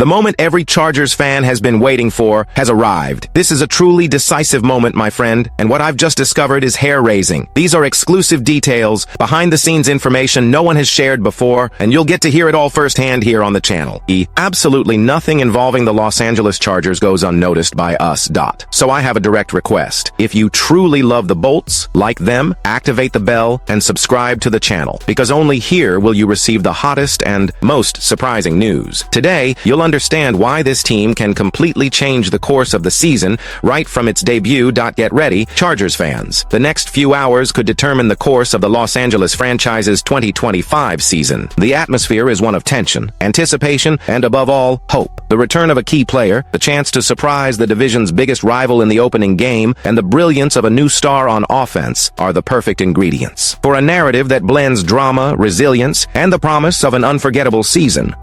The moment every Chargers fan has been waiting for has arrived. This is a truly decisive moment, my friend, and what I've just discovered is hair-raising. These are exclusive details, behind-the-scenes information no one has shared before, and you'll get to hear it all firsthand here on the channel. Absolutely nothing involving the Los Angeles Chargers goes unnoticed by us. So I have a direct request. If you truly love the Bolts, like them, activate the bell and subscribe to the channel, because only here will you receive the hottest and most surprising news. Today, you'll understand why this team can completely change the course of the season right from its debut. Get ready, Chargers fans. The next few hours could determine the course of the Los Angeles franchise's 2025 season. The atmosphere is one of tension, anticipation, and above all, hope. The return of a key player, the chance to surprise the division's biggest rival in the opening game, and the brilliance of a new star on offense are the perfect ingredients for a narrative that blends drama, resilience, and the promise of an unforgettable season.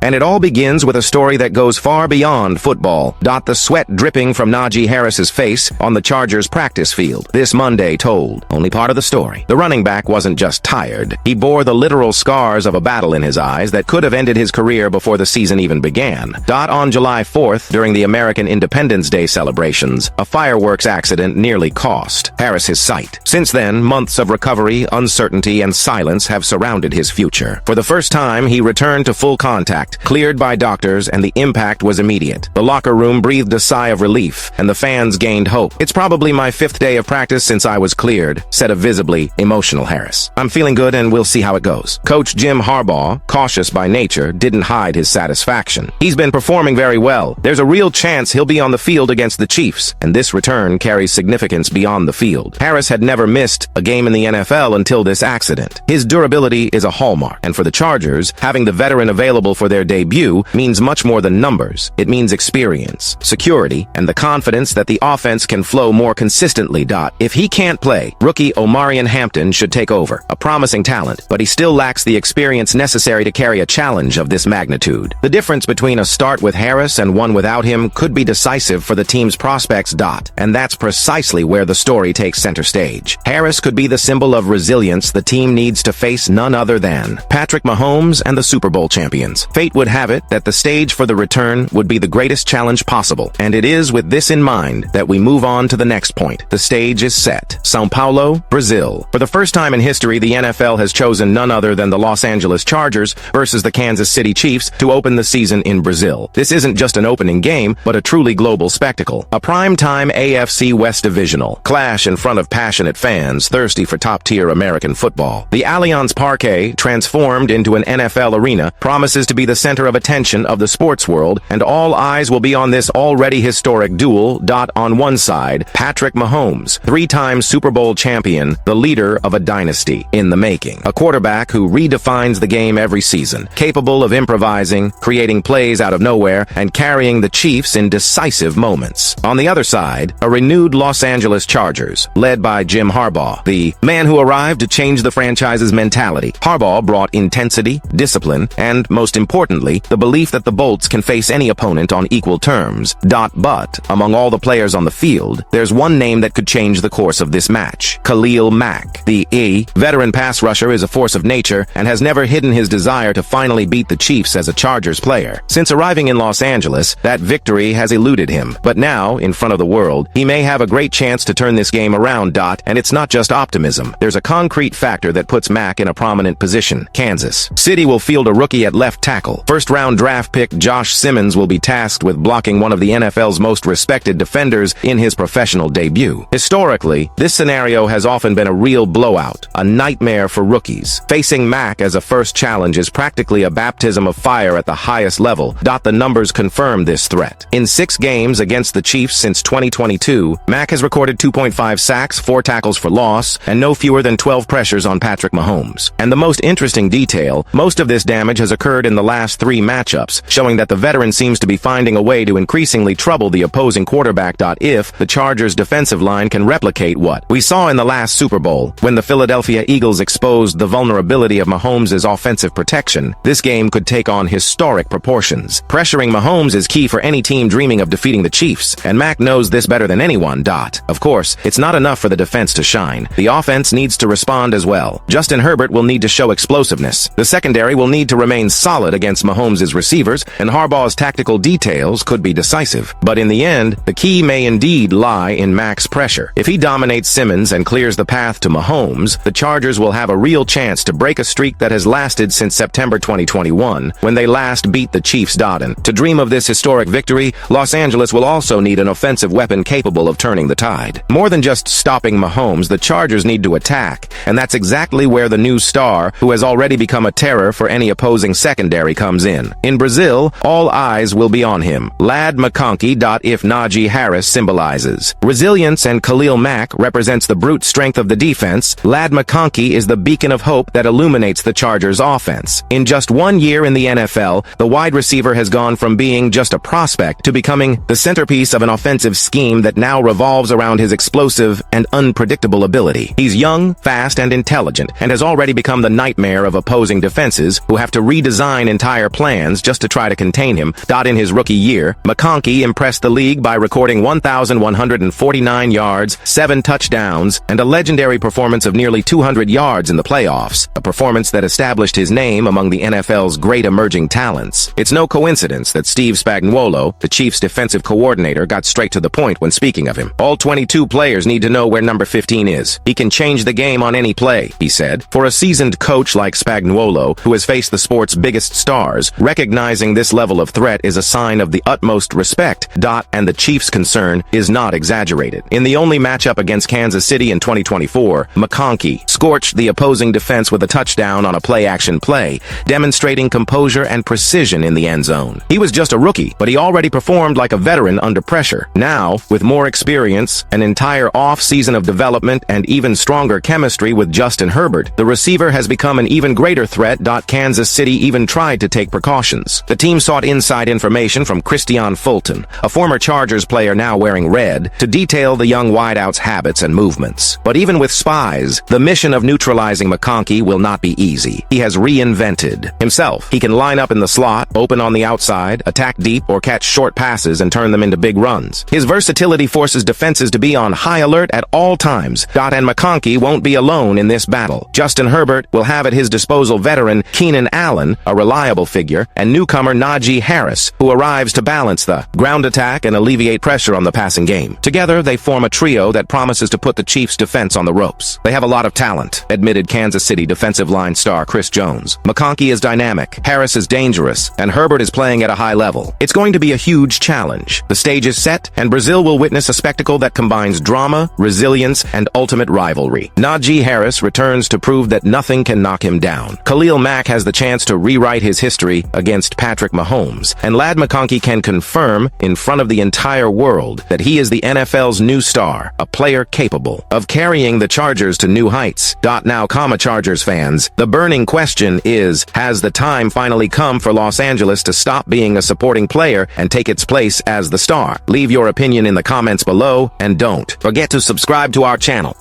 And it all begins with a story that goes far beyond football. The sweat dripping from Naji Harris's face on the Chargers practice field this Monday told only part of the story. The running back wasn't just tired. He bore the literal scars of a battle in his eyes that could have ended his career before the season even began. On July 4th, during the American Independence Day celebrations, a fireworks accident nearly cost Harris his sight. Since then, months of recovery, uncertainty, and silence have surrounded his future. For the first time, he returned to full contact, cleared by doctors, and the impact was immediate. The locker room breathed a sigh of relief, and the fans gained hope. "It's probably my 5th day of practice since I was cleared," said a visibly emotional Harris. "I'm feeling good and we'll see how it goes." Coach Jim Harbaugh, cautious by nature, didn't hide his satisfaction. "He's been performing very well. There's a real chance he'll be on the field against the Chiefs, and this return carries significance beyond the field." Harris had never missed a game in the NFL until this accident. His durability is a hallmark, and for the Chargers, having the veteran available for their debut means much more than numbers. It means experience, security, and the confidence that the offense can flow more consistently. If he can't play, rookie Omarion Hampton should take over. A promising talent, but he still lacks the experience necessary to carry a challenge of this magnitude. The difference between a start with Harris and one without him could be decisive for the team's prospects. And that's precisely where the story takes center stage. Harris could be the symbol of resilience the team needs to face none other than Patrick Mahomes and the Super Bowl champions. Fate would have it that the stage for the return would be the greatest challenge possible, and it is with this in mind that we move on to the next point. The stage is set. São Paulo, Brazil. For the first time in history, the NFL has chosen none other than the Los Angeles Chargers versus the Kansas City Chiefs to open the season in Brazil. This isn't just an opening game, but a truly global spectacle. A prime-time AFC West divisional clash in front of passionate fans thirsty for top-tier American football. The Allianz Parquet, transformed into an NFL arena, promises to be the center of attention of the sports world, and all eyes will be on this already historic duel. On one side, Patrick Mahomes, 3-time Super Bowl champion, the leader of a dynasty in the making. A quarterback who redefines the game every season, capable of improvising, creating plays out of nowhere, and carrying the Chiefs in decisive moments. On the other side, a renewed Los Angeles Chargers, led by Jim Harbaugh, the man who arrived to change the franchise's mentality. Harbaugh brought intensity, discipline, and, most importantly, the belief that the Bolts can face any opponent on equal terms. But, among all the players on the field, there's one name that could change the course of this match. Khalil Mack. The veteran pass rusher is a force of nature and has never hidden his desire to finally beat the Chiefs as a Chargers player. Since arriving in Los Angeles, that victory has eluded him. But now, in front of the world, he may have a great chance to turn this game around. And it's not just optimism. There's a concrete factor that puts Mack in a prominent position. Kansas City will field a rookie at left tackle. First-round draft pick Josh Simmons will be tasked with blocking one of the NFL's most respected defenders in his professional debut. Historically, this scenario has often been a real blowout, a nightmare for rookies. Facing Mack as a first challenge is practically a baptism of fire at the highest level. The numbers confirm this threat. In 6 games against the Chiefs since 2022, Mack has recorded 2.5 sacks, 4 tackles for loss, and no fewer than 12 pressures on Patrick Mahomes. And the most interesting detail, most of this damage has occurred in the last 3 matchups, showing that the veteran seems to be finding a way to increasingly trouble the opposing quarterback. If the Chargers' defensive line can replicate what we saw in the last Super Bowl, when the Philadelphia Eagles exposed the vulnerability of Mahomes' offensive protection, this game could take on historic proportions. Pressuring Mahomes is key for any team dreaming of defeating the Chiefs, and Mack knows this better than anyone. Of course, it's not enough for the defense to shine. The offense needs to respond as well. Justin Herbert will need to show explosiveness. The secondary will need to remain solid against Mahomes' receivers, and Harbaugh's tactical details could be decisive. But in the end, the key may indeed lie in Mack's pressure. If he dominates Simmons and clears the path to Mahomes, the Chargers will have a real chance to break a streak that has lasted since September 2021, when they last beat the Chiefs. To dream of this historic victory, Los Angeles will also need an offensive weapon capable of turning the tide. More than just stopping Mahomes, the Chargers need to attack, and that's exactly where the new star, who has already become a terror for any opposing secondary, comes in. In Brazil, all eyes will be on him. Ladd McConkey. If Naji Harris symbolizes resilience and Khalil Mack represents the brute strength of the defense, Ladd McConkey is the beacon of hope that illuminates the Chargers' offense. In just 1 year in the NFL, the wide receiver has gone from being just a prospect to becoming the centerpiece of an offensive scheme that now revolves around his explosive and unpredictable ability. He's young, fast, and intelligent, and has already become the nightmare of opposing defenses who have to redesign entire plans just to try to contain him. In his rookie year, McConkey impressed the league by recording 1,149 yards, 7 touchdowns, and a legendary performance of nearly 200 yards in the playoffs, a performance that established his name among the NFL's great emerging talents. It's no coincidence that Steve Spagnuolo, the Chiefs' defensive coordinator, got straight to the point when speaking of him. All 22 players need to know where number 15 is. He can change the game on any play, he said. For a seasoned coach like Spagnuolo, who has faced the sport's biggest stars, recognizing this level of threat is a sign of the utmost respect. And the Chiefs' concern is not exaggerated. In the only matchup against Kansas City in 2024, McConkey scorched the opposing defense with a touchdown on a play-action play, demonstrating composure and precision in the end zone. He was just a rookie, but he already performed like a veteran under pressure. Now, with more experience, an entire off-season of development, and even stronger chemistry with Justin Herbert, the receiver has become an even greater threat. Kansas City even tried to take precautions. The team sought inside information from Christian Fulton, a former Chargers player now wearing red, to detail the young wideout's habits and movements. But even with spies, the mission of neutralizing McConkey will not be easy. He has reinvented himself. He can line up in the slot, open on the outside, attack deep, or catch short passes and turn them into big runs. His versatility forces defenses to be on high alert at all times. And McConkey won't be alone in this battle. Justin Herbert will have at his disposal veteran Keenan Allen, a reliable figure, and newcomer Naji Harris, who arrives to balance the ground attack and alleviate pressure on the passing game. Together, they form a trio that promises to put the Chiefs' defense on the ropes. They have a lot of talent, admitted Kansas City defensive line star Chris Jones. McConkey is dynamic, Harris is dangerous, and Herbert is playing at a high level. It's going to be a huge challenge. The stage is set, and Brazil will witness a spectacle that combines drama, resilience, and ultimate rivalry. Naji Harris returns to prove that nothing can knock him down. Khalil Mack has the chance to rewrite his history against Patrick Mahomes, and Ladd McConkey can confirm in front of the entire world that he is the NFL's new star, a player capable of carrying the Chargers to new heights. Now, Chargers fans, the burning question is, has the time finally come for Los Angeles to stop being a supporting player and take its place as the star? Leave your opinion in the comments below, and don't forget to subscribe to our channel.